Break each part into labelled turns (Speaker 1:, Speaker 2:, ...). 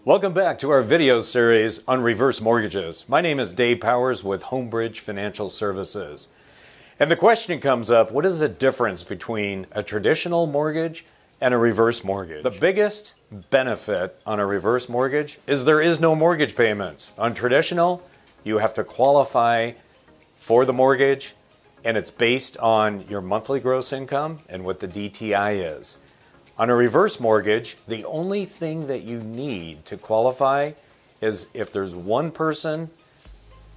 Speaker 1: Welcome back to our video series on reverse mortgages. My name is Dave Powers with HomeBridge Financial Services. And the question comes up, what is the difference between a traditional mortgage and a reverse mortgage? The biggest benefit on a reverse mortgage is there is no mortgage payments. On traditional, you have to qualify for the mortgage, and it's based on your monthly gross income and what the DTI is. On a reverse mortgage, the only thing that you need to qualify is if there's one person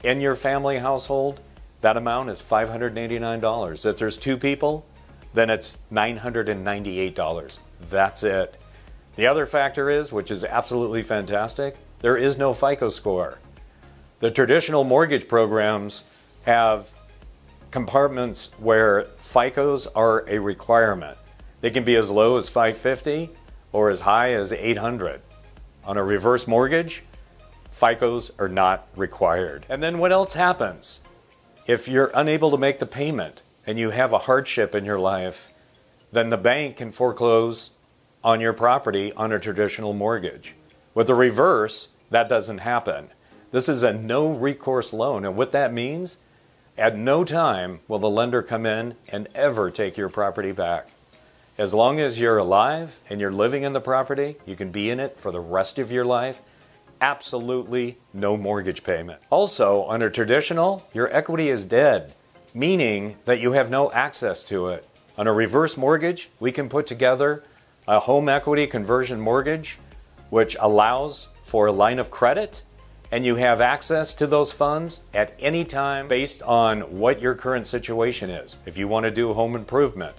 Speaker 1: in your family household, that amount is $589. If there's two people, then it's $998. That's it. The other factor is, which is absolutely fantastic, there is no FICO score. The traditional mortgage programs have compartments where FICOs are a requirement. They can be as low as 550 or as high as 800. On a reverse mortgage, FICOs are not required. And then what else happens? If you're unable to make the payment and you have a hardship in your life, then the bank can foreclose on your property on a traditional mortgage. With a reverse, that doesn't happen. This is a no recourse loan, and what that means, at no time will the lender come in and ever take your property back. As long as you're alive and you're living in the property, you can be in it for the rest of your life. Absolutely no mortgage payment. Also, under traditional, your equity is dead, meaning that you have no access to it. On a reverse mortgage, we can put together a home equity conversion mortgage, which allows for a line of credit, and you have access to those funds at any time based on what your current situation is. If you want to do home improvement,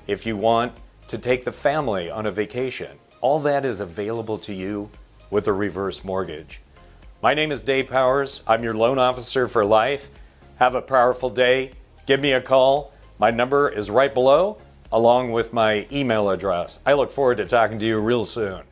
Speaker 1: if you want to take the family on a vacation, all that is available to you with a reverse mortgage. My name is Dave Powers. I'm your loan officer for life. Have a powerful day. Give me a call. My number is right below, along with my email address. I look forward to talking to you real soon.